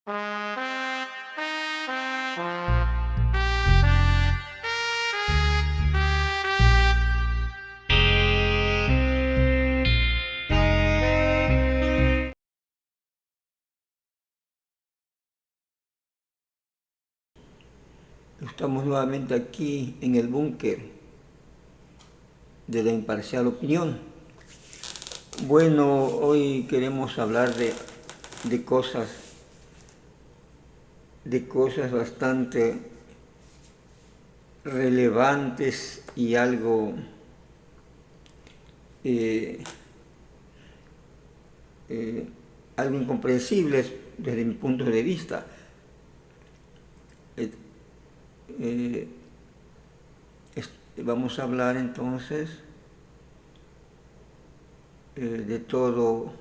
Estamos nuevamente aquí en el búnker de la imparcial opinión. Bueno, hoy queremos hablar de cosas bastante relevantes y algo algo incomprensibles desde mi punto de vista. Vamos a hablar entonces de todo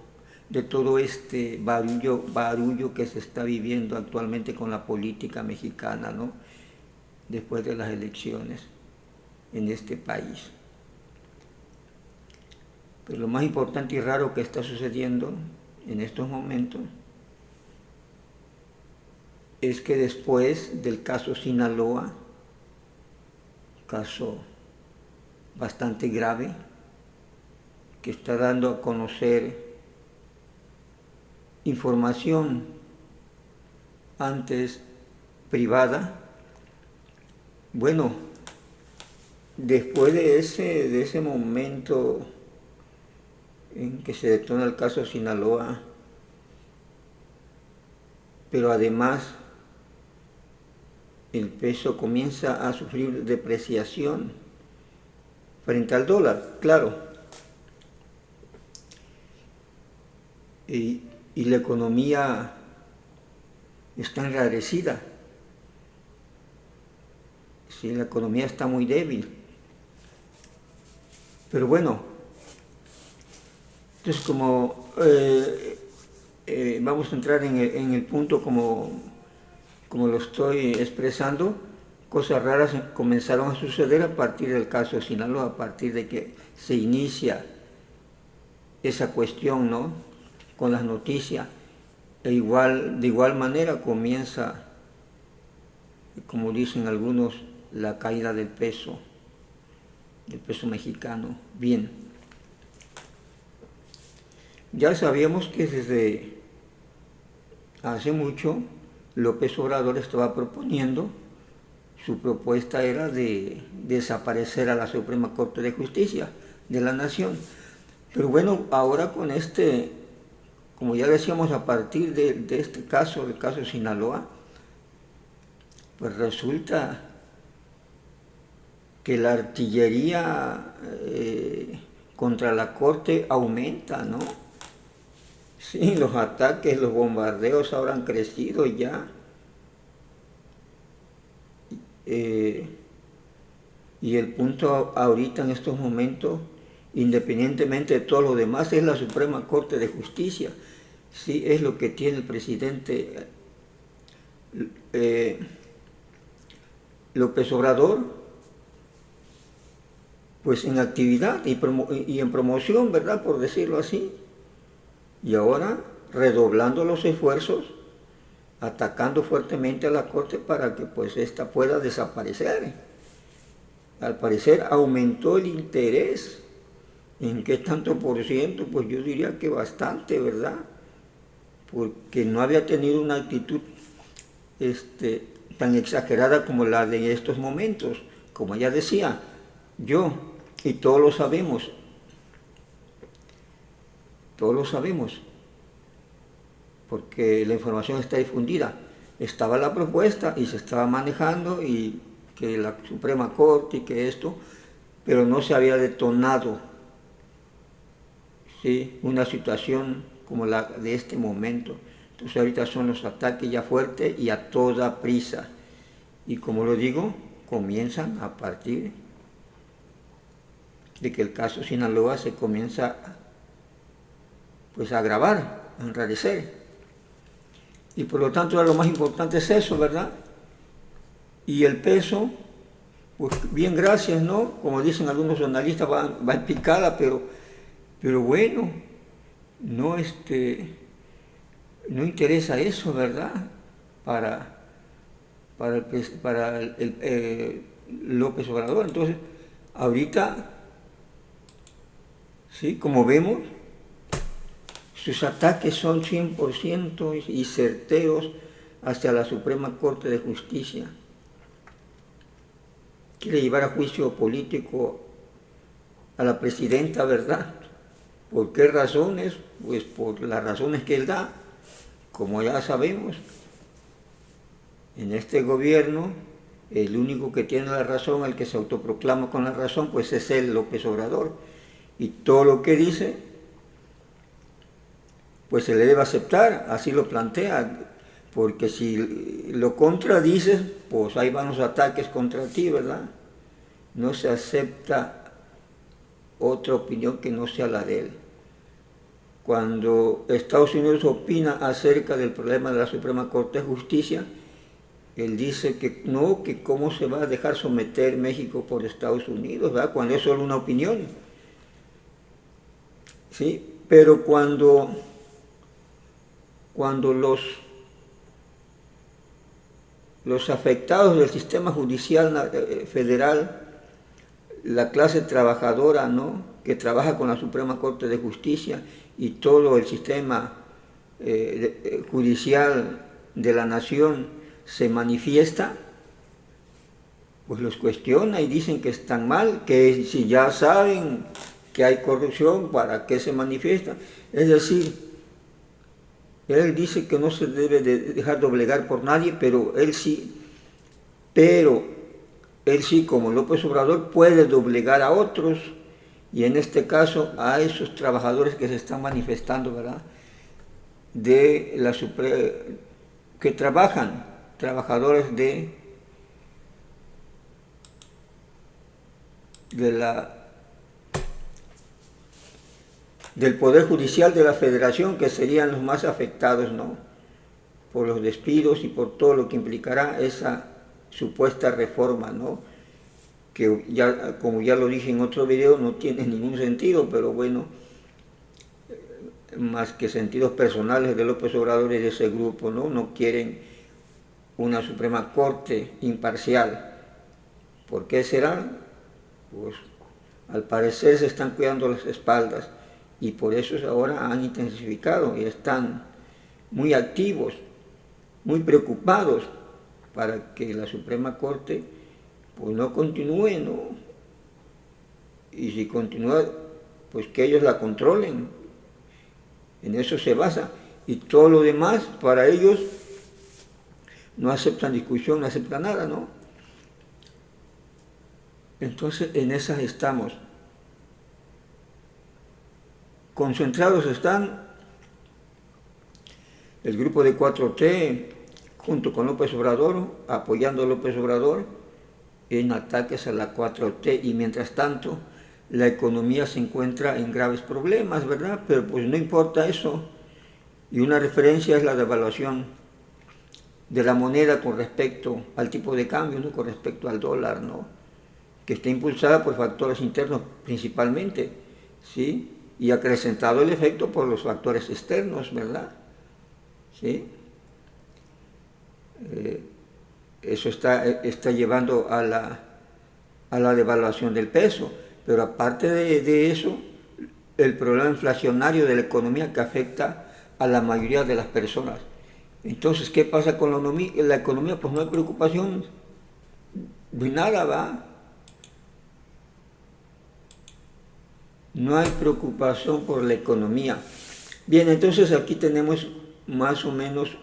este barullo que se está viviendo actualmente con la política mexicana, ¿no? Después de las elecciones en este país. Pero lo más importante y raro que está sucediendo en estos momentos es que después del caso Sinaloa, caso bastante grave, que está dando a conocer información antes privada, bueno, después de ese momento en que se detona el caso Sinaloa, pero además el peso comienza a sufrir depreciación frente al dólar, claro. Y la economía está enrarecida. Sí, la economía está muy débil. Pero bueno, entonces como vamos a entrar en el punto como lo estoy expresando, cosas raras comenzaron a suceder a partir del caso de Sinaloa, a partir de que se inicia esa cuestión, ¿no?, con las noticias. De igual manera comienza, como dicen algunos, la caída del peso mexicano. Bien, ya sabíamos que desde hace mucho López Obrador estaba proponiendo, su propuesta era de desaparecer a la Suprema Corte de Justicia de la Nación. Pero bueno, ahora con como ya decíamos, a partir de este caso, el caso Sinaloa, pues resulta que la artillería contra la Corte aumenta, ¿no? Sí, los ataques, los bombardeos ahora han crecido ya. Y el punto ahorita en estos momentos, independientemente de todo lo demás, es la Suprema Corte de Justicia. Sí, es lo que tiene el presidente López Obrador, pues en actividad y en promoción, ¿verdad?, por decirlo así. Y ahora redoblando los esfuerzos, atacando fuertemente a la Corte para que pues ésta pueda desaparecer. Al parecer aumentó el interés. ¿En qué tanto por ciento? Pues yo diría que bastante, ¿verdad? Porque no había tenido una actitud tan exagerada como la de estos momentos. Como ya decía, yo, y todos lo sabemos, porque la información está difundida. Estaba la propuesta y se estaba manejando, y que la Suprema Corte y que esto, pero no se había detonado, ¿sí?, una situación como la de este momento. Entonces ahorita son los ataques ya fuertes y a toda prisa. Y como lo digo, comienzan a partir de que el caso Sinaloa se comienza pues a agravar, a enrarecer. Y por lo tanto lo más importante es eso, ¿verdad? Y el peso, pues bien, gracias, ¿no? Como dicen algunos analistas, va en picada, pero bueno, no no interesa eso, ¿verdad? Para, para López Obrador. Entonces, ahorita, ¿sí? Como vemos, sus ataques son 100% y certeros hacia la Suprema Corte de Justicia. Quiere llevar a juicio político a la presidenta, ¿verdad? ¿Por qué razones? Pues por las razones que él da. Como ya sabemos, en este gobierno, el único que tiene la razón, el que se autoproclama con la razón, pues es él, López Obrador. Y todo lo que dice, pues se le debe aceptar, así lo plantea. Porque si lo contradices, pues ahí van los ataques contra ti, ¿verdad? No se acepta otra opinión que no sea la de él. Cuando Estados Unidos opina acerca del problema de la Suprema Corte de Justicia, él dice que no, que cómo se va a dejar someter México por Estados Unidos, ¿verdad? Cuando es solo una opinión. ¿Sí? Pero cuando los afectados del sistema judicial federal, la clase trabajadora, ¿no?, que trabaja con la Suprema Corte de Justicia y todo el sistema judicial de la nación se manifiesta, pues los cuestiona y dicen que están mal, que si ya saben que hay corrupción, ¿para qué se manifiesta? Es decir, él dice que no se debe dejar doblegar por nadie, pero él sí, como López Obrador, puede doblegar a otros, y en este caso a esos trabajadores que se están manifestando, ¿verdad?, de la que trabajan, trabajadores del Poder Judicial de la Federación, que serían los más afectados, ¿no?, por los despidos y por todo lo que implicará esa supuesta reforma, ¿no?, que ya, como ya lo dije en otro video, no tiene ningún sentido, pero bueno, más que sentidos personales de López Obrador y de ese grupo, ¿no? No quieren una Suprema Corte imparcial. ¿Por qué será? Pues al parecer se están cuidando las espaldas y por eso ahora han intensificado y están muy activos, muy preocupados para que la Suprema Corte pues no continúe, ¿no? Y si continúa, pues que ellos la controlen. En eso se basa. Y todo lo demás, para ellos, no aceptan discusión, no aceptan nada, ¿no? Entonces, en esas estamos. Concentrados están el grupo de 4T, junto con López Obrador, apoyando a López Obrador, en ataques a la 4T, y mientras tanto la economía se encuentra en graves problemas, ¿verdad? Pero pues no importa eso, y una referencia es la devaluación de la moneda con respecto al tipo de cambio, ¿no?, con respecto al dólar, ¿no?, que está impulsada por factores internos principalmente, ¿sí?, y acrecentado el efecto por los factores externos, ¿verdad? ¿Sí? Eso está llevando a la devaluación del peso, pero aparte de eso, el problema inflacionario de la economía que afecta a la mayoría de las personas. Entonces, ¿qué pasa con la economía? Pues no hay preocupación de nada, ¿va? No hay preocupación por la economía. Bien, entonces aquí tenemos más o menos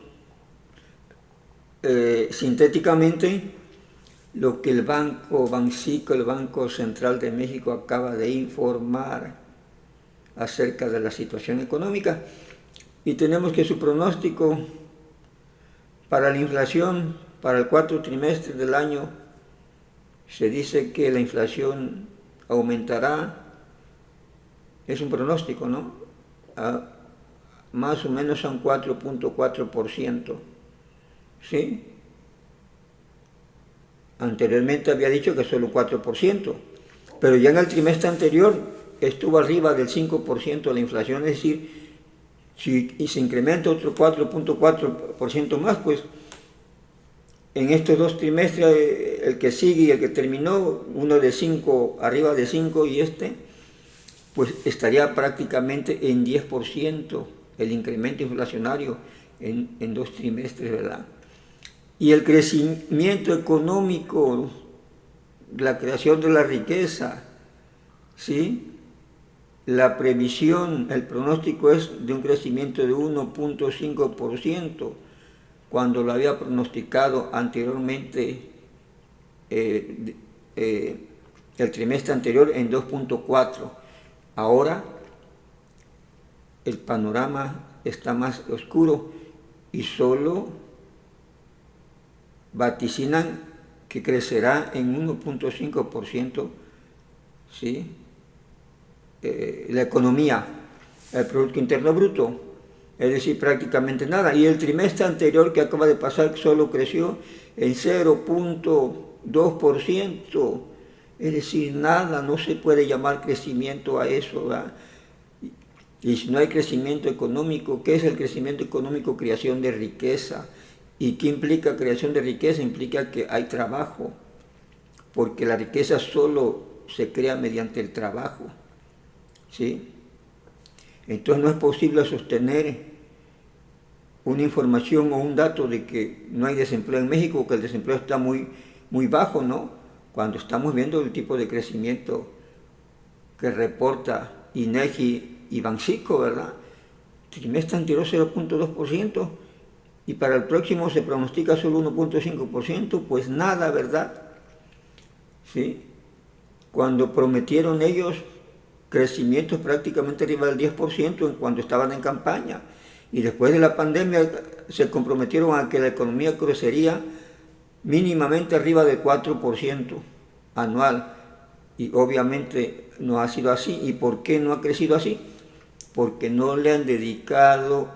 sintéticamente lo que el Banxico, el Banco Central de México, acaba de informar acerca de la situación económica. Y tenemos que su pronóstico para la inflación para el cuarto trimestre del año, se dice que la inflación aumentará, es un pronóstico, ¿no?, más o menos a un 4.4%. ¿Sí? Anteriormente había dicho que solo 4%, pero ya en el trimestre anterior estuvo arriba del 5% de la inflación, es decir, Si y se incrementa otro 4.4% más, pues en estos 2 trimestres, el que sigue y el que terminó, uno de 5, arriba de 5 y pues estaría prácticamente en 10% el incremento inflacionario en 2 trimestres, ¿verdad? Y el crecimiento económico, la creación de la riqueza, ¿sí? La previsión, el pronóstico es de un crecimiento de 1.5%, cuando lo había pronosticado anteriormente el trimestre anterior en 2.4%. Ahora el panorama está más oscuro y solo vaticinan que crecerá en 1.5%, ¿sí? La economía, el Producto Interno Bruto, es decir, prácticamente nada. Y el trimestre anterior que acaba de pasar solo creció en 0.2%, es decir, nada, no se puede llamar crecimiento a eso, ¿verdad? Y si no hay crecimiento económico, ¿qué es el crecimiento económico? Creación de riqueza. ¿Y qué implica creación de riqueza? Implica que hay trabajo, porque la riqueza solo se crea mediante el trabajo, ¿sí? Entonces no es posible sostener una información o un dato de que no hay desempleo en México, que el desempleo está muy, muy bajo, ¿no? Cuando estamos viendo el tipo de crecimiento que reporta INEGI y Banxico, ¿verdad? El trimestre anterior 0.2% y para el próximo se pronostica solo 1.5%, pues nada, ¿verdad? ¿Sí? Cuando prometieron ellos crecimientos prácticamente arriba del 10% cuando estaban en campaña, y después de la pandemia se comprometieron a que la economía crecería mínimamente arriba del 4% anual, y obviamente no ha sido así. ¿Y por qué no ha crecido así? Porque no le han dedicado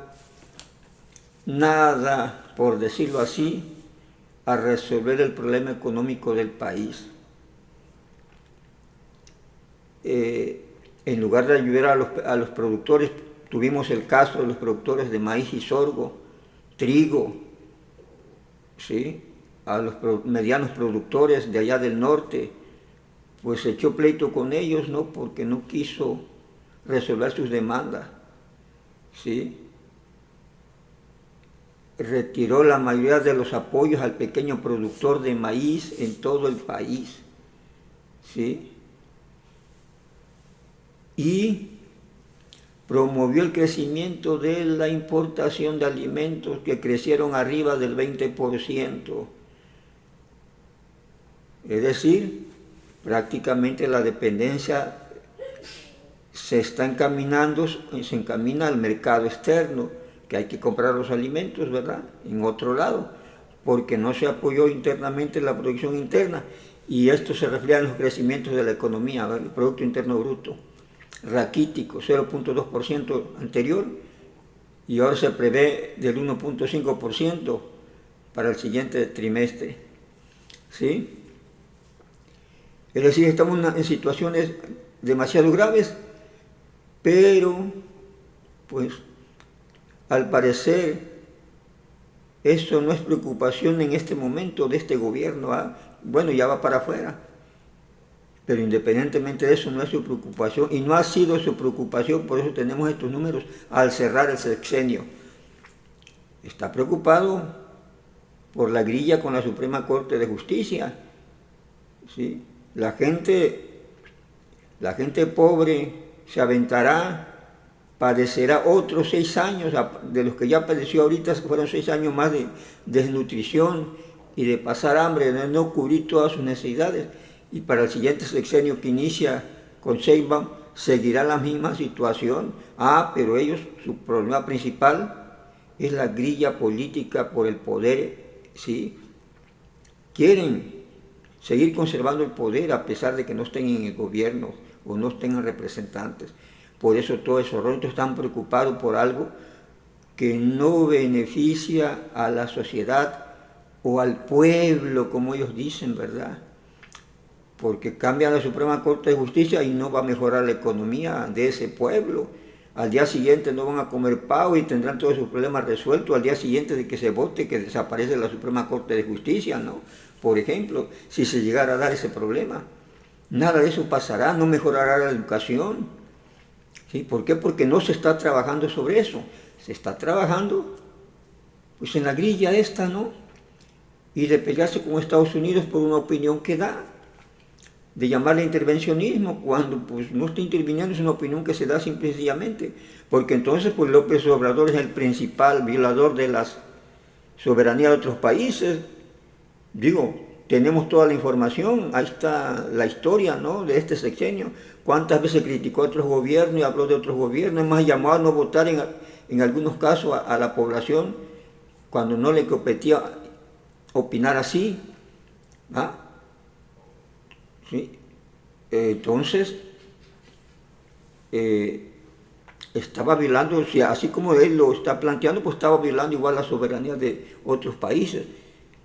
nada, por decirlo así, a resolver el problema económico del país. En lugar de ayudar a los productores, tuvimos el caso de los productores de maíz y sorgo, trigo, ¿sí? A los medianos productores de allá del norte, pues se echó pleito con ellos, ¿no? Porque no quiso resolver sus demandas, ¿sí? Retiró la mayoría de los apoyos al pequeño productor de maíz en todo el país, ¿sí? Y promovió el crecimiento de la importación de alimentos que crecieron arriba del 20%. Es decir, prácticamente la dependencia se encamina al mercado externo, que hay que comprar los alimentos, ¿verdad?, en otro lado, porque no se apoyó internamente la producción interna, y esto se refleja en los crecimientos de la economía, ¿verdad? El Producto Interno Bruto, raquítico, 0.2% anterior, y ahora se prevé del 1.5% para el siguiente trimestre, ¿sí? Es decir, estamos en situaciones demasiado graves, pero, pues, al parecer, eso no es preocupación en este momento de este gobierno, ¿ah? Bueno, ya va para afuera, pero independientemente de eso no es su preocupación, y no ha sido su preocupación, por eso tenemos estos números al cerrar el sexenio. Está preocupado por la grilla con la Suprema Corte de Justicia, ¿sí? La gente pobre se aventará, padecerá otros 6 años, de los que ya padeció ahorita, fueron 6 años más de desnutrición y de pasar hambre, de no cubrir todas sus necesidades, y para el siguiente sexenio que inicia con Sheinbaum seguirá la misma situación. Pero ellos, su problema principal es la grilla política por el poder, ¿sí? Quieren seguir conservando el poder a pesar de que no estén en el gobierno o no tengan representantes. Por eso todos esos rostros están preocupados por algo que no beneficia a la sociedad o al pueblo, como ellos dicen, ¿verdad? Porque cambian la Suprema Corte de Justicia y no va a mejorar la economía de ese pueblo, al día siguiente no van a comer pavo y tendrán todos sus problemas resueltos al día siguiente de que se vote, que desaparece la Suprema Corte de Justicia, ¿no? Por ejemplo, si se llegara a dar ese problema. Nada de eso pasará, no mejorará la educación. ¿Sí? ¿Por qué? Porque no se está trabajando sobre eso. Se está trabajando pues en la grilla esta, ¿no? Y de pelearse con Estados Unidos por una opinión que da, de llamarle intervencionismo, cuando pues no está interviniendo, es una opinión que se da simple y sencillamente, porque entonces pues López Obrador es el principal violador de la soberanía de otros países. Digo, tenemos toda la información, ahí está la historia, ¿no?, de este sexenio, cuántas veces criticó a otros gobiernos y habló de otros gobiernos, es más, llamó a no votar en algunos casos a la población cuando no le competía opinar así, ¿ah? ¿Sí? Entonces, estaba violando, o sea, así como él lo está planteando, pues estaba violando igual la soberanía de otros países.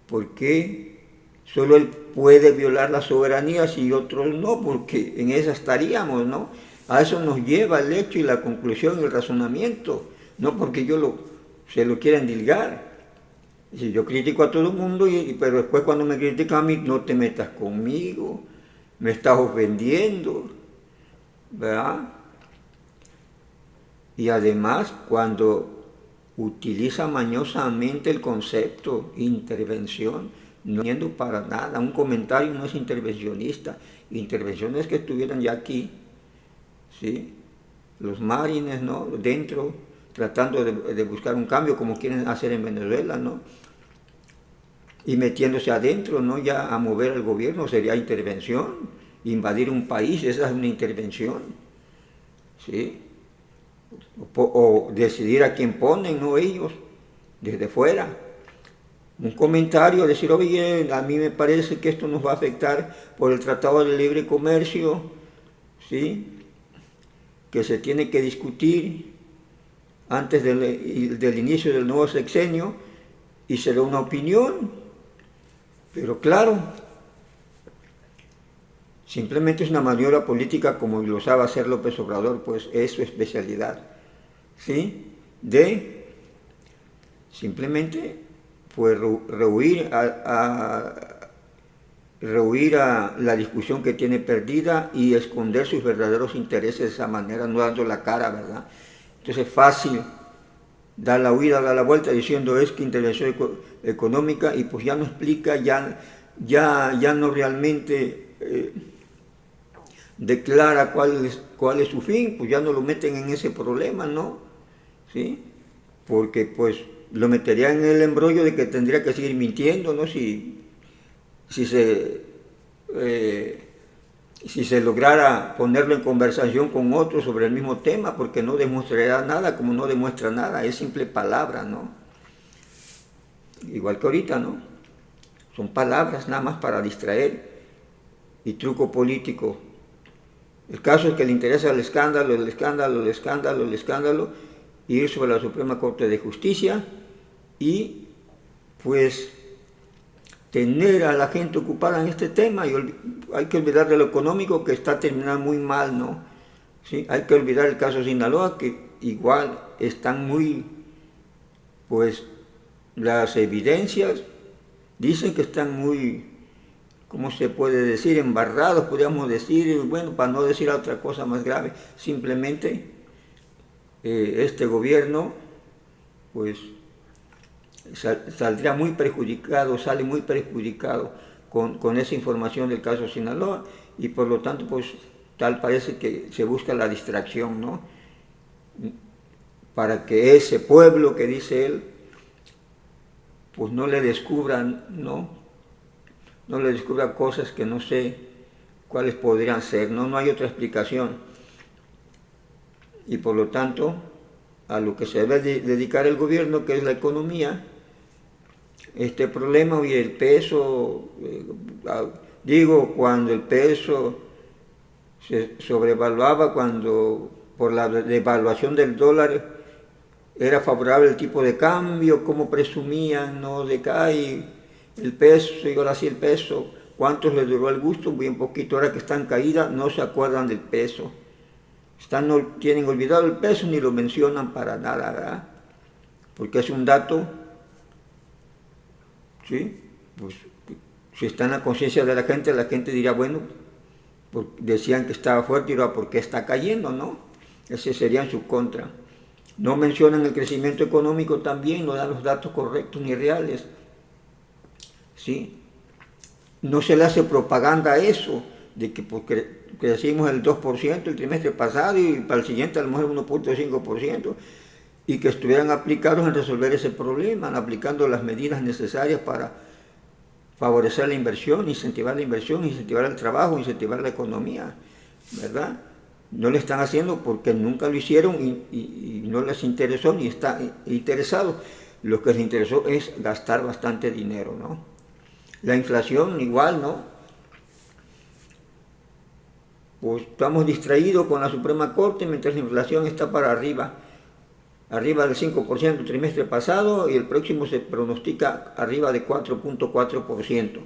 ¿Por qué solo él puede violar la soberanía y otros no? Porque en esa estaríamos, ¿no? A eso nos lleva el hecho y la conclusión, el razonamiento, no porque se lo quiera endilgar. Si yo critico a todo el mundo, pero después cuando me critican a mí, no te metas conmigo, me estás ofendiendo, ¿verdad? Y además, cuando utiliza mañosamente el concepto intervención, no entiendo para nada, un comentario no es intervencionista, intervención es que estuvieran ya aquí, ¿sí? Los marines, ¿no?, dentro, tratando de buscar un cambio como quieren hacer en Venezuela, ¿no?, y metiéndose adentro, no ya a mover al gobierno, sería intervención, invadir un país, esa es una intervención, ¿sí? O decidir a quién ponen, no ellos, desde fuera. Un comentario, decir, oye, a mí me parece que esto nos va a afectar por el Tratado de Libre Comercio, ¿sí?, que se tiene que discutir antes del inicio del nuevo sexenio, y será una opinión, pero claro, simplemente es una maniobra política como lo sabe hacer López Obrador, pues es su especialidad, ¿sí?, de simplemente pues rehuir a la discusión que tiene perdida y esconder sus verdaderos intereses de esa manera, no dando la cara, ¿verdad? Entonces es fácil dar la huida, dar la vuelta diciendo es que intervención económica, y pues ya no explica, ya no realmente declara cuál es su fin, pues ya no lo meten en ese problema, ¿no? ¿Sí? Porque pues lo metería en el embrollo de que tendría que seguir mintiendo, ¿no? Si se lograra ponerlo en conversación con otros sobre el mismo tema, porque no demostraría nada, como no demuestra nada, es simple palabra, ¿no? Igual que ahorita, ¿no? Son palabras nada más para distraer y truco político. El caso es que le interesa el escándalo, ir sobre la Suprema Corte de Justicia y pues tener a la gente ocupada en este tema, y hay que olvidar de lo económico que está terminando muy mal, ¿no? ¿Sí? Hay que olvidar el caso Sinaloa, que igual están muy, pues las evidencias dicen que están muy, ¿cómo se puede decir?, embarrados, podríamos decir, bueno, para no decir otra cosa más grave, simplemente este gobierno, pues saldría muy perjudicado, sale muy perjudicado con esa información del caso Sinaloa, y por lo tanto, pues tal parece que se busca la distracción, ¿no?, para que ese pueblo que dice él, pues no le descubran, no le descubra cosas que no sé cuáles podrían ser, no hay otra explicación. Y por lo tanto, a lo que se debe dedicar el gobierno, que es la economía, este problema y el peso, cuando el peso se sobrevaluaba, cuando por la devaluación del dólar era favorable el tipo de cambio, como presumían, no decae el peso, y ahora sí el peso, ¿cuántos les duró el gusto? Bien poquito, ahora que está en caída no se acuerdan del peso, tienen olvidado el peso ni lo mencionan para nada, ¿verdad? Porque es un dato, ¿sí? Pues si está en la conciencia de la gente dirá, bueno, decían que estaba fuerte y ahora ¿por qué está cayendo, no? Ese sería en su contra. No mencionan el crecimiento económico también, no dan los datos correctos ni reales, ¿sí? No se le hace propaganda a eso, de que porque crecimos el 2% el trimestre pasado y para el siguiente a lo mejor 1.5%, y que estuvieran aplicados en resolver ese problema, aplicando las medidas necesarias para favorecer la inversión, incentivar el trabajo, incentivar la economía, ¿verdad? No lo están haciendo porque nunca lo hicieron y no les interesó ni está interesado. Lo que les interesó es gastar bastante dinero, ¿no? La inflación igual, ¿no? Pues estamos distraídos con la Suprema Corte mientras la inflación está para arriba del 5% el trimestre pasado y el próximo se pronostica arriba de 4.4%.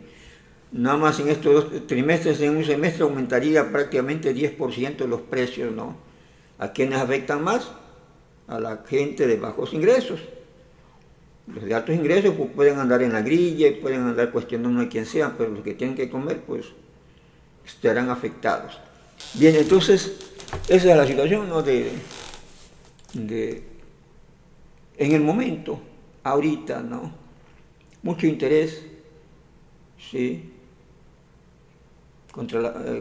Nada más en estos 2 trimestres, en un semestre aumentaría prácticamente 10% los precios, ¿no? ¿A quiénes afectan más? A la gente de bajos ingresos. Los de altos ingresos pues, pueden andar en la grilla y pueden andar cuestionando a quien sea, pero los que tienen que comer pues estarán afectados. Bien, entonces esa es la situación, ¿no? En el momento, ahorita, ¿no? Mucho interés, ¿sí?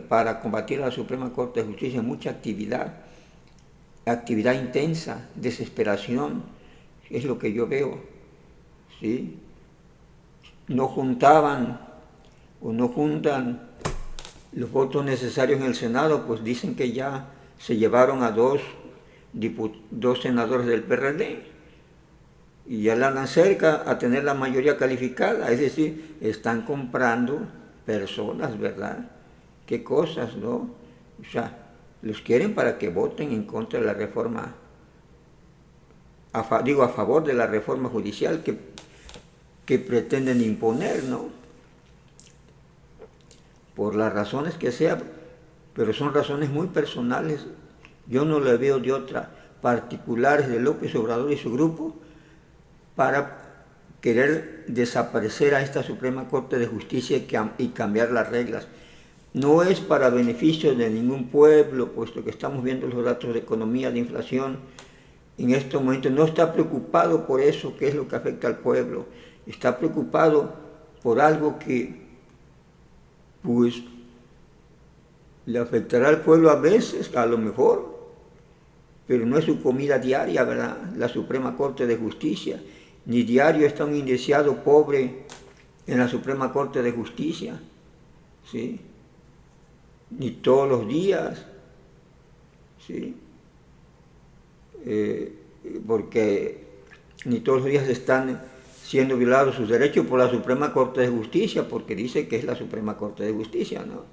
Para combatir a la Suprema Corte de Justicia, mucha actividad intensa, desesperación, es lo que yo veo, ¿sí? No juntan los votos necesarios en el Senado, pues dicen que ya se llevaron a dos senadores del PRD y ya la andan cerca a tener la mayoría calificada, es decir, están comprando personas, ¿verdad? Qué cosas, ¿no? O sea, los quieren para que voten en contra de la reforma, a favor de la reforma judicial que pretenden imponer, ¿no? Por las razones que sea, pero son razones muy personales. Yo no le veo de otra, particulares de López Obrador y su grupo, para querer desaparecer a esta Suprema Corte de Justicia y cambiar las reglas. No es para beneficio de ningún pueblo, puesto que estamos viendo los datos de economía, de inflación. En estos momentos no está preocupado por eso, que es lo que afecta al pueblo. Está preocupado por algo que, pues, le afectará al pueblo a veces, a lo mejor, pero no es su comida diaria, ¿verdad? La Suprema Corte de Justicia. Ni diario está un indiciado pobre en la Suprema Corte de Justicia, ¿sí? Ni todos los días, ¿sí? Porque ni todos los días están siendo violados sus derechos por la Suprema Corte de Justicia, porque dice que es la Suprema Corte de Justicia, ¿no?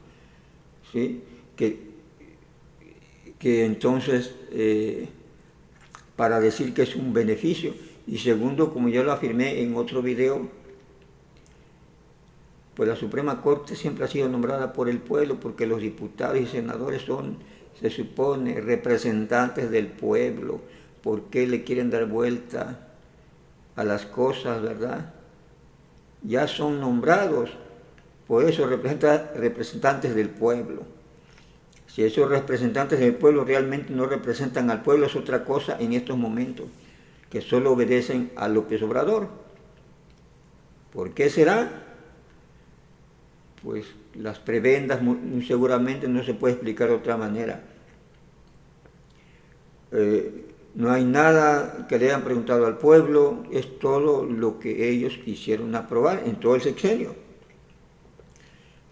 ¿Sí? Que entonces, para decir que es un beneficio, y segundo, como yo lo afirmé en otro video, pues la Suprema Corte siempre ha sido nombrada por el pueblo, porque los diputados y senadores son, se supone, representantes del pueblo. ¿Por qué le quieren dar vuelta a las cosas, verdad? Ya son nombrados, por eso representantes del pueblo. Si esos representantes del pueblo realmente no representan al pueblo, es otra cosa en estos momentos, que solo obedecen a López Obrador. ¿Por qué será? Pues las prebendas muy seguramente no se puede explicar de otra manera. No hay nada que le hayan preguntado al pueblo, es todo lo que ellos quisieron aprobar en todo el sexenio,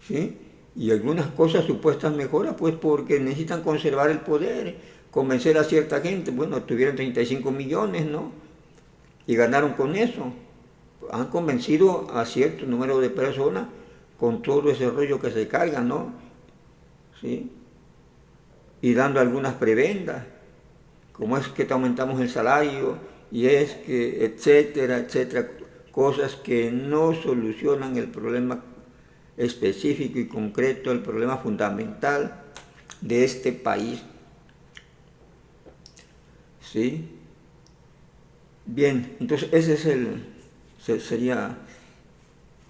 ¿sí? Y algunas cosas supuestas mejoras, pues porque necesitan conservar el poder, convencer a cierta gente. Bueno, tuvieron 35 millones, ¿no? Y ganaron con eso. Han convencido a cierto número de personas con todo ese rollo que se cargan, ¿no? ¿Sí? Y dando algunas prebendas, como es que te aumentamos el salario, y es que, etcétera, etcétera, cosas que no solucionan el problema específico y concreto, el problema fundamental de este país. ¿sí? Bien, entonces ese es sería,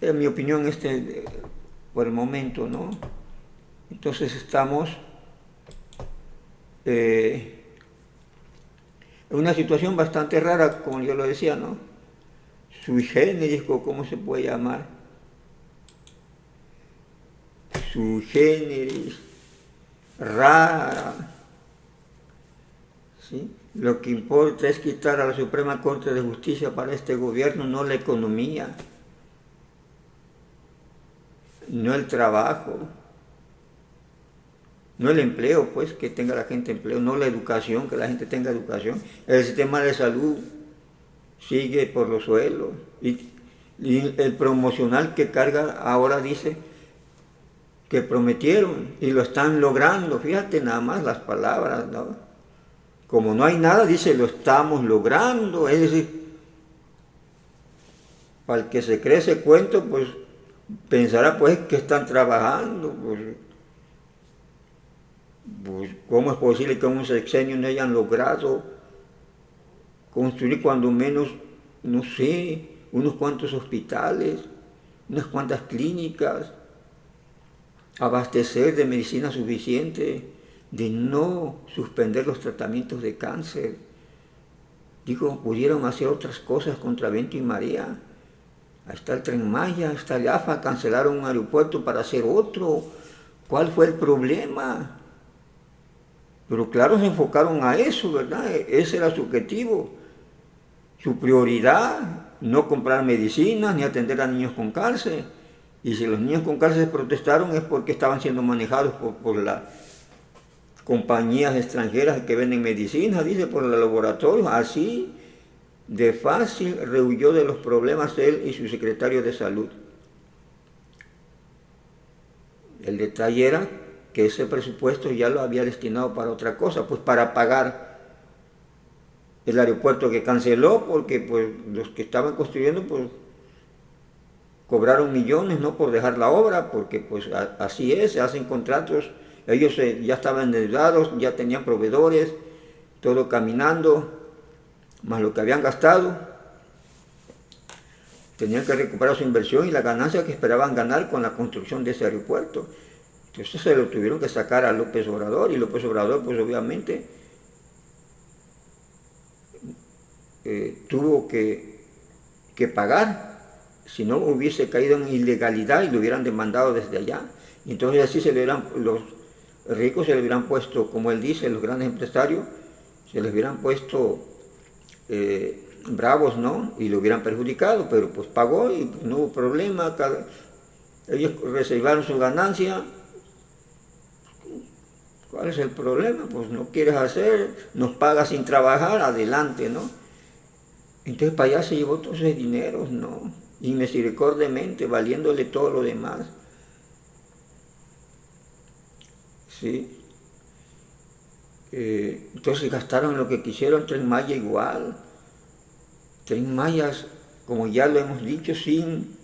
en mi opinión, por el momento, ¿no? Entonces estamos en una situación bastante rara, como yo lo decía, ¿no? Sui generis, ¿cómo se puede llamar? Sui generis, rara, ¿sí? Lo que importa es quitar a la Suprema Corte de Justicia para este gobierno, no la economía, no el trabajo, no el empleo, pues, que tenga la gente empleo, no la educación, que la gente tenga educación. El sistema de salud sigue por los suelos. Y el promocional que carga ahora dice que prometieron y lo están logrando. Fíjate nada más las palabras, ¿no? Como no hay nada, dice lo estamos logrando. Es decir, para el que se cree ese cuento, pues pensará pues que están trabajando. Pues, ¿cómo es posible que en un sexenio no hayan logrado construir cuando menos, no sé, unos cuantos hospitales, unas cuantas clínicas, abastecer de medicina suficiente, de no suspender los tratamientos de cáncer? Digo, pudieron hacer otras cosas contra viento y marea. Ahí está el Tren Maya, está el AFA, cancelaron un aeropuerto para hacer otro. ¿Cuál fue el problema? Pero claro, se enfocaron a eso, ¿verdad? Ese era su objetivo. Su prioridad, no comprar medicinas ni atender a niños con cáncer. Y si los niños con cáncer protestaron es porque estaban siendo manejados por las compañías extranjeras que venden medicinas, dice, por los laboratorios. Así de fácil rehuyó de los problemas él y su secretario de salud. El detalle era que ese presupuesto ya lo había destinado para otra cosa, pues para pagar el aeropuerto que canceló, porque pues los que estaban construyendo pues cobraron millones, no por dejar la obra, porque pues así es, se hacen contratos, ellos ya estaban endeudados, ya tenían proveedores, todo caminando, más lo que habían gastado, tenían que recuperar su inversión y la ganancia que esperaban ganar con la construcción de ese aeropuerto. Entonces se lo tuvieron que sacar a López Obrador, y López Obrador pues obviamente tuvo que pagar, si no hubiese caído en ilegalidad y lo hubieran demandado desde allá. Y entonces así los ricos se le hubieran puesto, como él dice, los grandes empresarios, se les hubieran puesto bravos, ¿no? Y lo hubieran perjudicado, pero pues pagó y pues, no hubo problema, ellos reservaron su ganancia. ¿Cuál es el problema? Pues no quieres hacer, nos pagas sin trabajar, adelante, ¿no? Entonces para allá se llevó todo ese dinero, ¿no? Y misericordiamente, valiéndole todo lo demás. ¿Sí? Entonces gastaron lo que quisieron. Tren Maya igual. Tren Maya, como ya lo hemos dicho, sin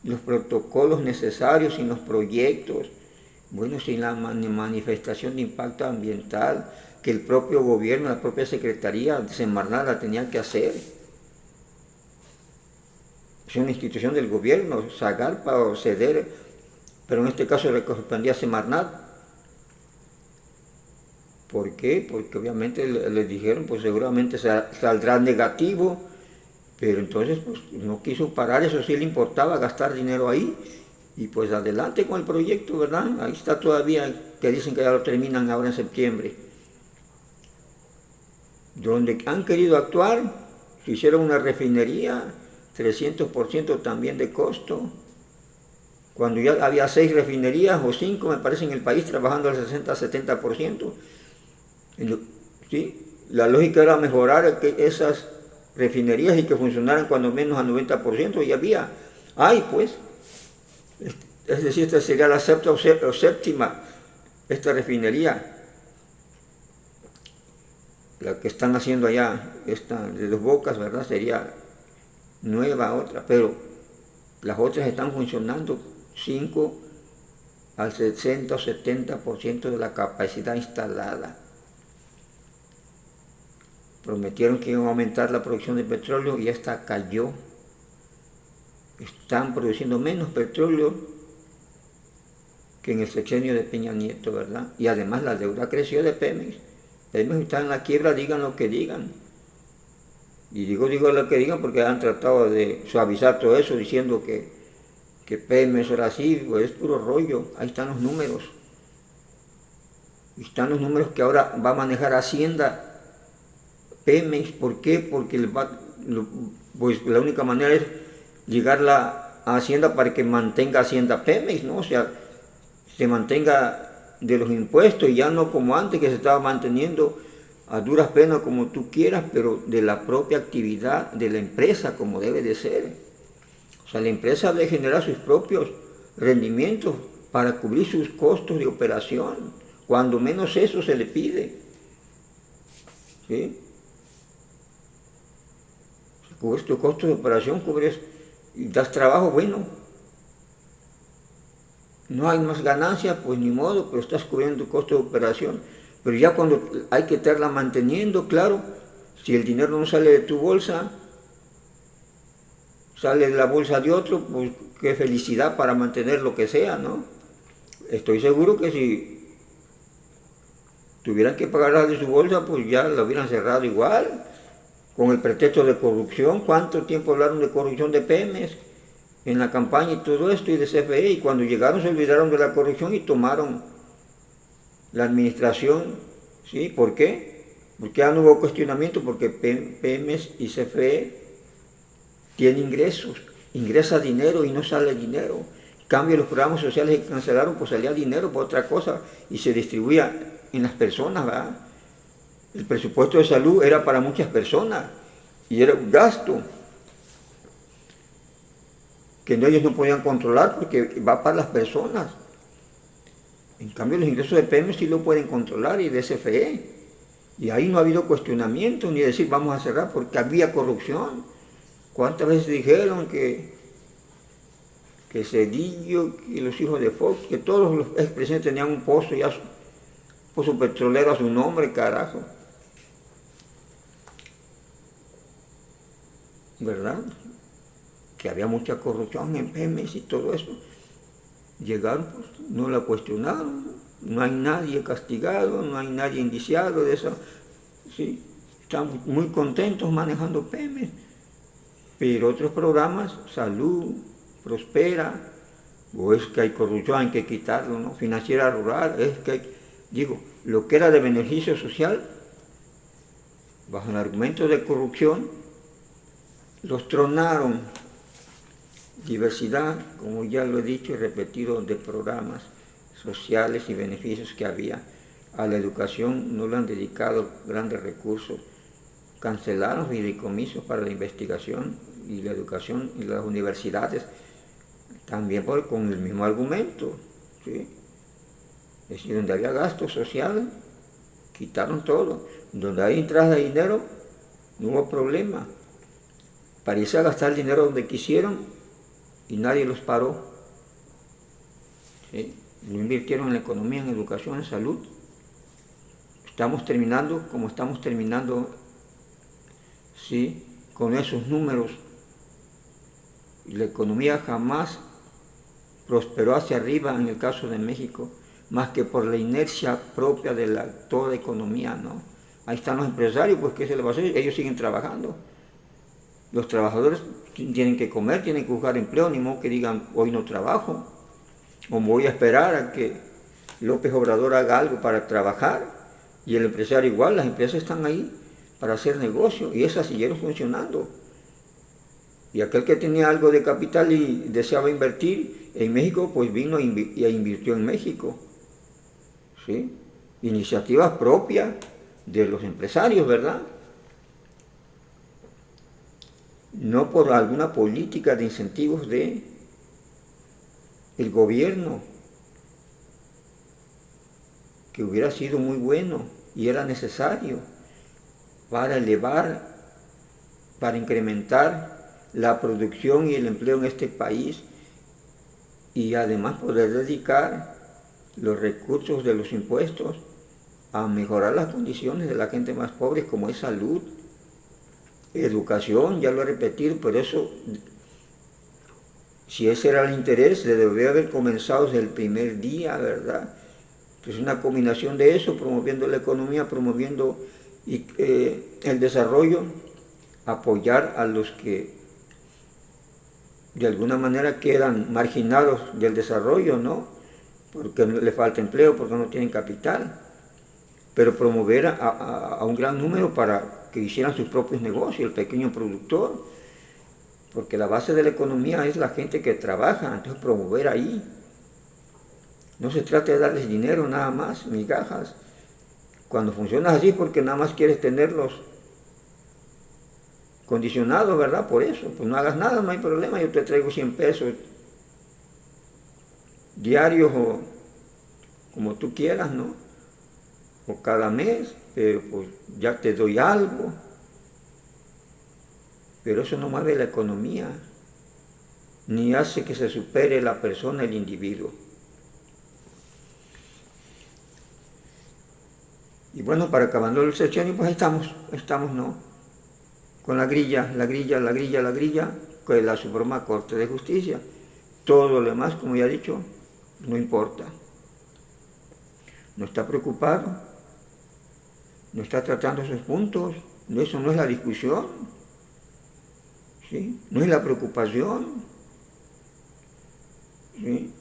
los protocolos necesarios, sin los proyectos, bueno, sin la manifestación de impacto ambiental que el propio gobierno, la propia Secretaría de Semarnat la tenía que hacer. Es una institución del gobierno, Zagarpa o ceder, pero en este caso le correspondía a Semarnat. ¿Por qué? Porque obviamente les dijeron, pues seguramente saldrá negativo, pero entonces pues no quiso parar, eso sí le importaba gastar dinero ahí, y pues adelante con el proyecto, ¿verdad? Ahí está todavía, que dicen que ya lo terminan ahora en septiembre. Donde han querido actuar, se hicieron una refinería, 300% también de costo, cuando ya había 6 refinerías o 5, me parece, en el país trabajando al 60-70%. ¿Sí? La lógica era mejorar esas refinerías y que funcionaran cuando menos al 90%, y había, pues, es decir, esta sería la séptima, esta refinería, la que están haciendo allá, esta de Dos Bocas, ¿verdad? Sería nueva otra, pero las otras están funcionando 5 al 60 o 70% de la capacidad instalada. Prometieron que iban a aumentar la producción de petróleo y esta cayó. Están produciendo menos petróleo que en el sexenio de Peña Nieto, ¿verdad? Y además la deuda creció de Pemex. Pemex está en la quiebra, digan lo que digan. Y digo lo que digan porque han tratado de suavizar todo eso diciendo que Pemex era así, pues es puro rollo. Ahí están los números. Y están los números que ahora va a manejar Hacienda Pemex. ¿Por qué? Porque pues la única manera es llegar a Hacienda para que mantenga Hacienda Pemex, ¿no? O sea, se mantenga de los impuestos y ya no como antes que se estaba manteniendo a duras penas como tú quieras, pero de la propia actividad de la empresa como debe de ser. O sea, la empresa debe generar sus propios rendimientos para cubrir sus costos de operación, cuando menos eso se le pide. ¿Sí? Si cubres tus costos de operación, cubres y das trabajo, bueno. No hay más ganancias, pues ni modo, pero estás cubriendo tu costo de operación. Pero ya cuando hay que estarla manteniendo, claro, si el dinero no sale de tu bolsa, sale de la bolsa de otro, pues qué felicidad para mantener lo que sea, ¿no? Estoy seguro que si tuvieran que pagarla de su bolsa, pues ya la hubieran cerrado igual, con el pretexto de corrupción. ¿Cuánto tiempo hablaron de corrupción de Pemex en la campaña y todo esto, y de CFE? Y cuando llegaron se olvidaron de la corrupción y tomaron la administración. ¿Sí? ¿Por qué? Porque ya no hubo cuestionamiento, porque Pemex y CFE tienen ingresos, ingresa dinero y no sale dinero. En cambio, los programas sociales que cancelaron, pues salía dinero por otra cosa y se distribuía en las personas, ¿verdad? El presupuesto de salud era para muchas personas y era un gasto que ellos no podían controlar porque va para las personas. En cambio, los ingresos de Pemex sí lo pueden controlar, y de CFE. Y ahí no ha habido cuestionamiento ni decir vamos a cerrar porque había corrupción. ¿Cuántas veces dijeron que Cedillo, que los hijos de Fox, que todos los expresidentes tenían un pozo, ya pozo petrolero a su nombre, carajo? ¿Verdad? Que había mucha corrupción en Pemex y todo eso. Llegaron, pues, no la cuestionaron, no hay nadie castigado, no hay nadie indiciado de eso. Sí, están muy contentos manejando Pemex, pero otros programas, salud, prospera, o es que hay corrupción, hay que quitarlo, ¿no? Financiera rural, es que digo, lo que era de beneficio social, bajo el argumento de corrupción, los tronaron. Diversidad, como ya lo he dicho y repetido, de programas sociales y beneficios que había. A la educación no le han dedicado grandes recursos. Cancelaron fideicomisos para la investigación y la educación, y las universidades también con el mismo argumento, ¿sí? Es decir, donde había gasto social, quitaron todo. Donde hay entrada de dinero, no hubo problema. Parecía gastar dinero donde quisieron y nadie los paró. ¿Sí? Lo invirtieron en la economía, en educación, en salud. Estamos terminando como estamos terminando, ¿sí?, con esos números. La economía jamás prosperó hacia arriba en el caso de México, más que por la inercia propia de toda economía, ¿no? Ahí están los empresarios, pues ¿qué se les va a hacer? Ellos siguen trabajando. Los trabajadores tienen que comer, tienen que buscar empleo, ni modo que digan hoy no trabajo, o me voy a esperar a que López Obrador haga algo para trabajar. Y el empresario igual, las empresas están ahí para hacer negocio y esas siguieron funcionando. Y aquel que tenía algo de capital y deseaba invertir en México, pues vino y invirtió en México. ¿Sí? Iniciativas propias de los empresarios, ¿verdad? No por alguna política de incentivos de el gobierno, que hubiera sido muy bueno y era necesario para elevar, para incrementar la producción y el empleo en este país, y además poder dedicar los recursos de los impuestos a mejorar las condiciones de la gente más pobre, como es salud, educación, ya lo he repetido, pero eso, si ese era el interés, se debería haber comenzado desde el primer día, ¿verdad? Entonces una combinación de eso, promoviendo la economía, promoviendo el desarrollo, apoyar a los que de alguna manera quedan marginados del desarrollo, ¿no? Porque les falta empleo, porque no tienen capital, pero promover a un gran número para que hicieran sus propios negocios, el pequeño productor, porque la base de la economía es la gente que trabaja, entonces promover ahí. No se trata de darles dinero nada más, migajas. Cuando funcionas así porque nada más quieres tenerlos condicionados, ¿verdad? Por eso, pues no hagas nada, no hay problema, yo te traigo 100 pesos diarios o como tú quieras, ¿no? O cada mes, pero pues ya te doy algo. Pero eso no mueve la economía, ni hace que se supere la persona, el individuo. Y bueno, para acabando el sexenio, pues ahí estamos, ¿no? Con la grilla, que es la Suprema Corte de Justicia. Todo lo demás, como ya he dicho, no importa. No está preocupado, no está tratando esos puntos, eso no es la discusión, ¿sí? No es la preocupación, ¿sí?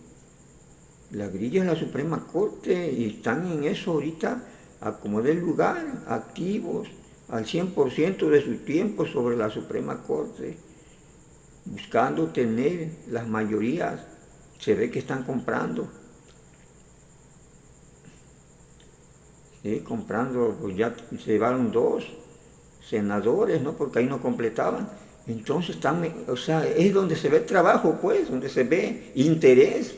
La grilla es la Suprema Corte y están en eso ahorita, a como del lugar, activos, al 100% de su tiempo sobre la Suprema Corte, buscando tener las mayorías. Se ve que están comprando. ¿Sí? Comprando, pues ya se llevaron 2 senadores, ¿no? Porque ahí no completaban. Entonces o sea, es donde se ve el trabajo, pues, donde se ve interés.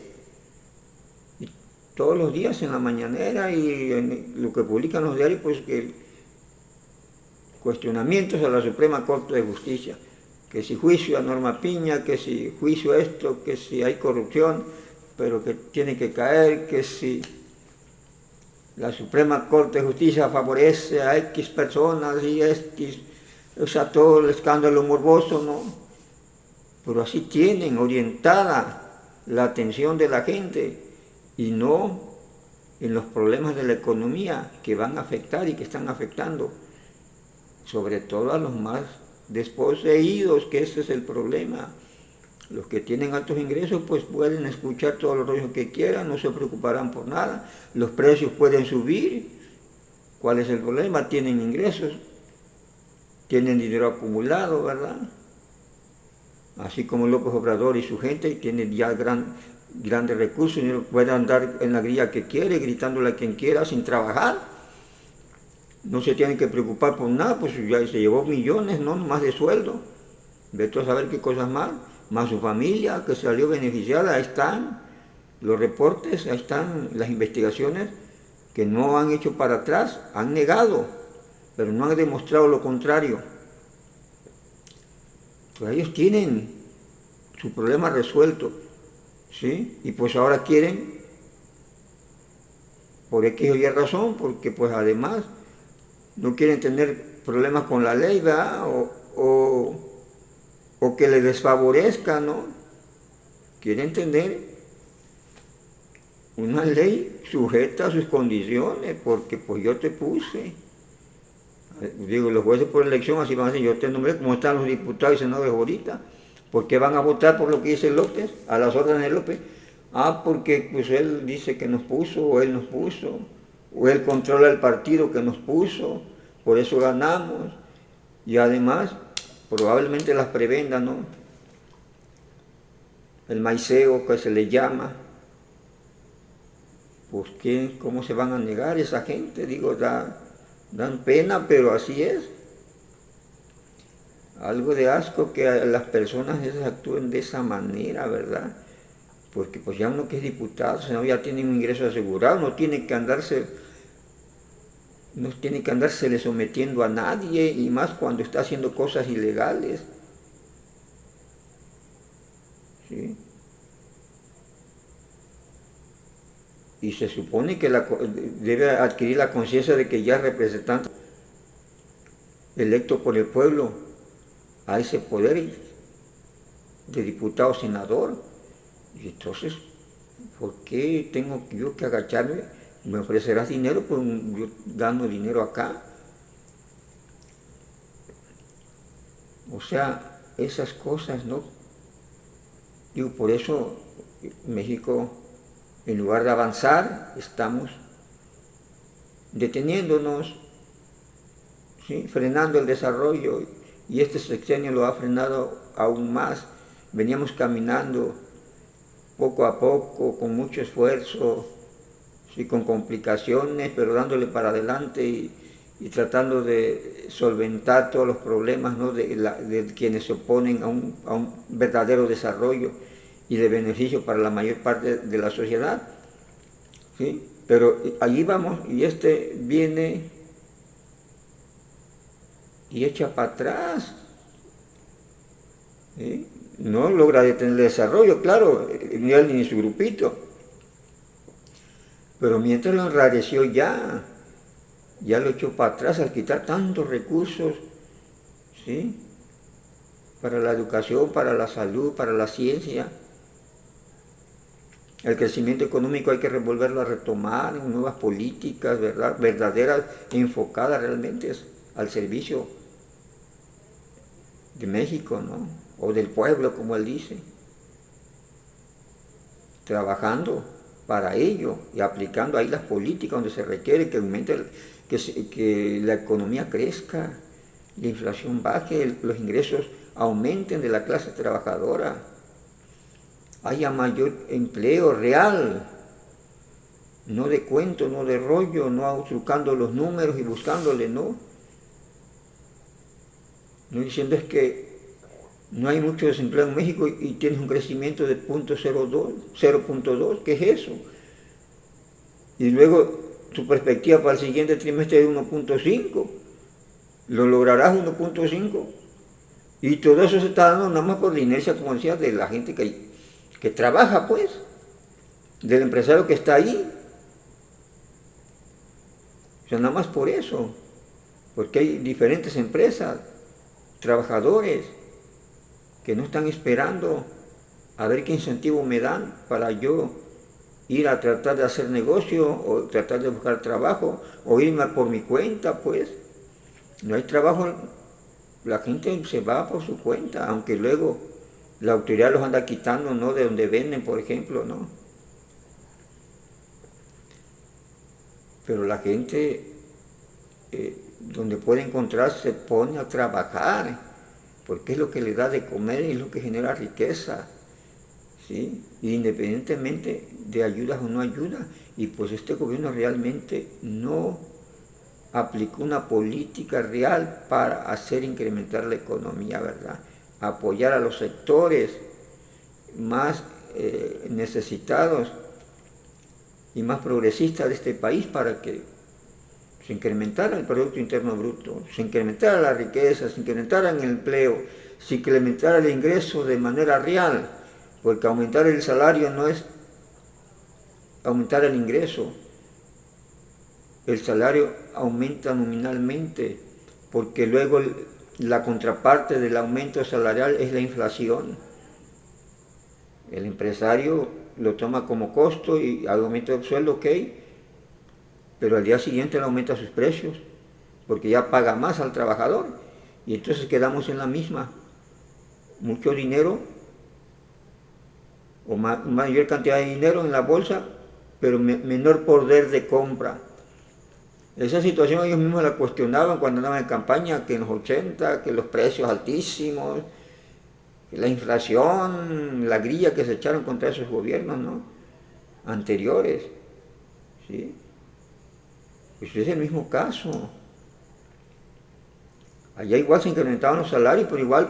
Y todos los días en la mañanera y en lo que publican los diarios, pues que cuestionamientos a la Suprema Corte de Justicia, que si juicio a Norma Piña, que si juicio a esto, que si hay corrupción, pero que tiene que caer, que si la Suprema Corte de Justicia favorece a X personas y X, o sea, todo el escándalo morboso, ¿no? Pero así tienen orientada la atención de la gente y no en los problemas de la economía que van a afectar y que están afectando, sobre todo a los más desposeídos, que ese es el problema. Los que tienen altos ingresos pues pueden escuchar todos los rollos que quieran, no se preocuparán por nada, los precios pueden subir. ¿Cuál es el problema? Tienen ingresos, tienen dinero acumulado, ¿verdad? Así como López Obrador y su gente tienen ya grandes recursos y pueden andar en la grilla que quiere, gritándole a quien quiera sin trabajar. No se tienen que preocupar por nada, pues ya se llevó millones, ¿no? Más de sueldo. Vete a saber qué cosas más su familia que salió beneficiada, ahí están los reportes, ahí están las investigaciones que no han hecho para atrás, han negado, pero no han demostrado lo contrario. Pues ellos tienen su problema resuelto, ¿sí? Y pues ahora quieren, por X o Y razón, porque pues además no quieren tener problemas con la ley, ¿verdad? O que les desfavorezca, ¿no? Quieren tener una ley sujeta a sus condiciones, porque pues yo te puse. Digo, los jueces por elección así van a decir, yo te nombré, como están los diputados y senadores ahorita. ¿Por qué van a votar por lo que dice López, a las órdenes de López? Porque pues él dice que nos puso, o él nos puso, o él controla el partido que nos puso, por eso ganamos. Y además, probablemente las prebendas, ¿no? El maiceo que se le llama. Pues ¿cómo se van a negar esa gente? Digo, dan pena, pero así es. Algo de asco que las personas esas actúen de esa manera, ¿verdad? Porque pues ya uno que es diputado, senador, ya tiene un ingreso asegurado, no tiene que andársele sometiendo a nadie, y más cuando está haciendo cosas ilegales. ¿Sí? Y se supone que debe adquirir la conciencia de que ya es representante electo por el pueblo, a ese poder de diputado o senador. Y entonces, ¿por qué tengo yo que agacharme? ¿Me ofrecerás dinero? Pues yo gano dinero acá. O sea, esas cosas, ¿no? Digo, por eso México, en lugar de avanzar, estamos deteniéndonos, ¿sí? Frenando el desarrollo, y este sexenio lo ha frenado aún más. Veníamos caminando poco a poco, con mucho esfuerzo, ¿sí? Con complicaciones, pero dándole para adelante y tratando de solventar todos los problemas, ¿no? de quienes se oponen a un verdadero desarrollo y de beneficio para la mayor parte de la sociedad, ¿sí? Pero allí vamos, y este viene y echa para atrás, ¿sí? No logra detener el desarrollo, claro, ni él ni su grupito, pero mientras lo enrareció ya lo echó para atrás al quitar tantos recursos, ¿sí? Para la educación, para la salud, para la ciencia. El crecimiento económico hay que volverlo a retomar en nuevas políticas, ¿verdad? Verdaderas, enfocadas realmente al servicio de México, ¿no? O del pueblo, como él dice. Trabajando para ello y aplicando ahí las políticas donde se requiere que aumente, que la economía crezca, la inflación baje, los ingresos aumenten de la clase trabajadora, haya mayor empleo real, no de cuento, no de rollo, no trucando los números y buscándole, no. No diciendo es que no hay mucho desempleo en México y tienes un crecimiento de 0.2, ¿qué es eso? Y luego tu perspectiva para el siguiente trimestre es 1.5, lo lograrás 1.5, y todo eso se está dando nada más por la inercia, como decía, de la gente que trabaja, pues, del empresario que está ahí. O sea, nada más por eso, porque hay diferentes empresas, trabajadores, que no están esperando a ver qué incentivo me dan para yo ir a tratar de hacer negocio o tratar de buscar trabajo o irme por mi cuenta, pues. No hay trabajo, la gente se va por su cuenta, aunque luego la autoridad los anda quitando, ¿no? De donde venden, por ejemplo, ¿no? Pero la gente, donde puede encontrar, se pone a trabajar, porque es lo que le da de comer y es lo que genera riqueza, ¿sí? Independientemente de ayudas o no ayudas. Y pues este gobierno realmente no aplicó una política real para hacer incrementar la economía, ¿verdad? Apoyar a los sectores más necesitados y más progresistas de este país para que se incrementara el Producto Interno Bruto, se incrementara la riqueza, se incrementara el empleo, se incrementara el ingreso de manera real, porque aumentar el salario no es aumentar el ingreso. El salario aumenta nominalmente, porque luego la contraparte del aumento salarial es la inflación. El empresario lo toma como costo y al aumento del sueldo, ok, pero al día siguiente le aumenta sus precios, porque ya paga más al trabajador, y entonces quedamos en la misma. Mucho dinero, o mayor cantidad de dinero en la bolsa, pero menor poder de compra. Esa situación ellos mismos la cuestionaban cuando andaban en campaña, que en los 80, que los precios altísimos, que la inflación, la grilla que se echaron contra esos gobiernos, ¿no? Anteriores, ¿sí? Pues es el mismo caso. Allá igual se incrementaban los salarios, pero igual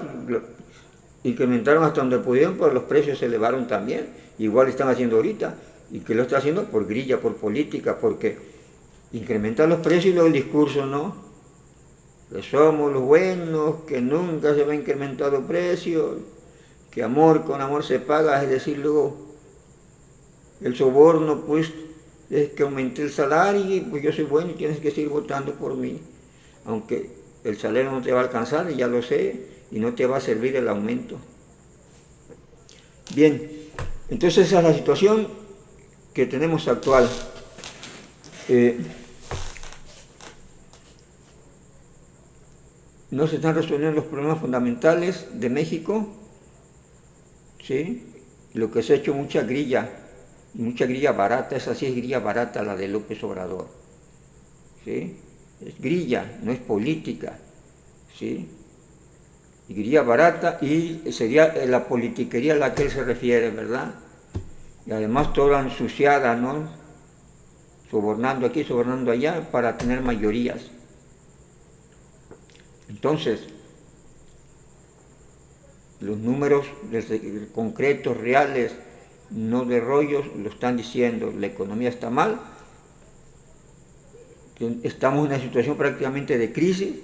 incrementaron hasta donde pudieron, pero los precios se elevaron también. Igual están haciendo ahorita. ¿Y que lo está haciendo? Por grilla, por política, porque incrementan los precios y luego el discurso, ¿no? Que somos los buenos, que nunca se va a incrementar los precios, que amor con amor se paga, es decir, luego el soborno, pues, es que aumente el salario y pues yo soy bueno y tienes que seguir votando por mí. Aunque el salario no te va a alcanzar, ya lo sé, y no te va a servir el aumento. Bien, entonces esa es la situación que tenemos actual. No se están resolviendo los problemas fundamentales de México, ¿sí? Lo que se ha hecho mucha grilla barata, esa sí es grilla barata la de López Obrador, ¿sí? Es grilla, no es política, ¿sí? Y grilla barata, y sería la politiquería a la que él se refiere, ¿verdad? Y además toda ensuciada, ¿no? Sobornando aquí, sobornando allá para tener mayorías. Entonces, los números concretos, reales, no de rollos, lo están diciendo. La economía está mal, estamos en una situación prácticamente de crisis,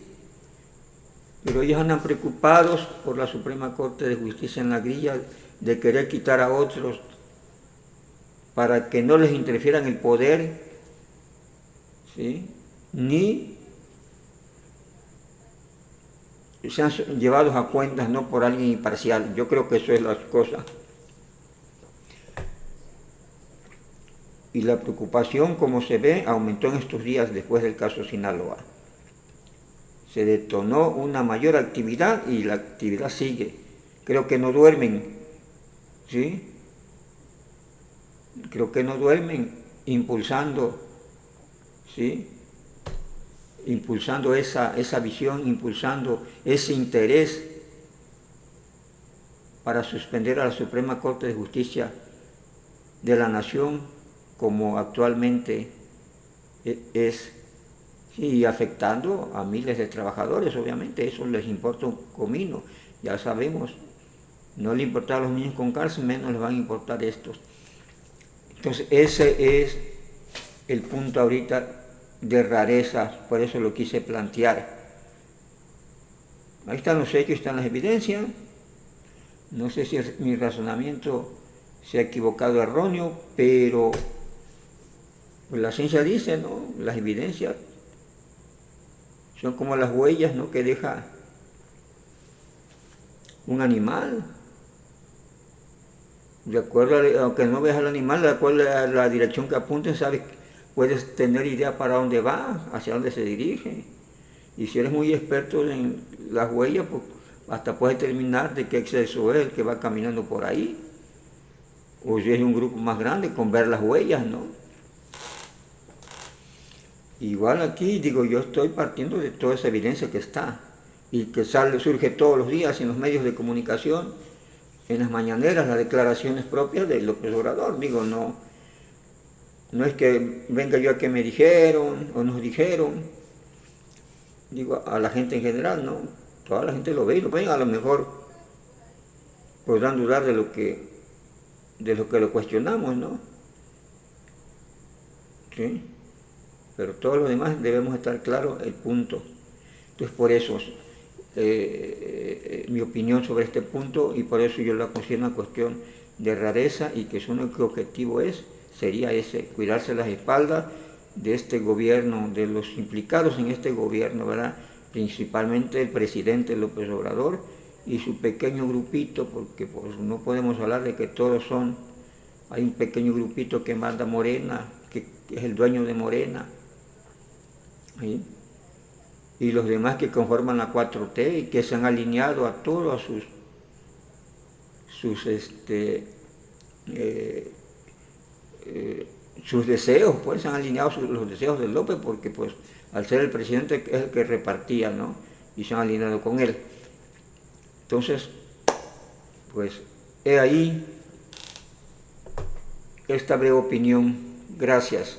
pero ellos andan preocupados por la Suprema Corte de Justicia en la grilla de querer quitar a otros para que no les interfieran el poder, ¿sí? Ni sean llevados a cuentas, no por alguien imparcial. Yo creo que eso es la cosa. Y la preocupación, como se ve, aumentó en estos días después del caso Sinaloa. Se detonó una mayor actividad y la actividad sigue. Creo que no duermen, ¿sí? Creo que no duermen impulsando, ¿sí? Impulsando esa visión, impulsando ese interés para suspender a la Suprema Corte de Justicia de la Nación, como actualmente es, y afectando a miles de trabajadores. Obviamente eso les importa un comino, ya sabemos. No le importa a los niños con cárcel, menos les van a importar estos. Entonces ese es el punto ahorita de rareza, por eso lo quise plantear. Ahí están los hechos, están las evidencias. No sé si mi razonamiento se ha equivocado, erróneo, pero pues la ciencia dice, ¿no? Las evidencias son como las huellas, ¿no?, que deja un animal. De acuerdo, aunque no veas al animal, de acuerdo a la dirección que apunten, sabes, puedes tener idea para dónde va, hacia dónde se dirige. Y si eres muy experto en las huellas, pues hasta puedes determinar de qué exceso es el que va caminando por ahí. O si es un grupo más grande, con ver las huellas, ¿no? Igual aquí, digo, yo estoy partiendo de toda esa evidencia que está y que surge todos los días en los medios de comunicación, en las mañaneras, las declaraciones propias de López Obrador. Digo, no es que venga yo a que me dijeron o nos dijeron, digo, a la gente en general, ¿no? Toda la gente lo ve y lo ven, a lo mejor podrán dudar de lo que lo cuestionamos, ¿no? ¿Sí? Pero todos los demás debemos estar claros el punto. Entonces, por eso, mi opinión sobre este punto, y por eso yo la considero una cuestión de rareza, y que su único objetivo sería ese, cuidarse las espaldas de este gobierno, de los implicados en este gobierno, ¿verdad? Principalmente el presidente López Obrador y su pequeño grupito, porque pues no podemos hablar de que todos son, hay un pequeño grupito que manda Morena, que es el dueño de Morena, ¿sí? Y los demás que conforman la 4T y que se han alineado a todos sus deseos, pues se han alineado los deseos de López, porque pues al ser el presidente es el que repartía, ¿no? Y se han alineado con él. Entonces, pues he ahí esta breve opinión. Gracias.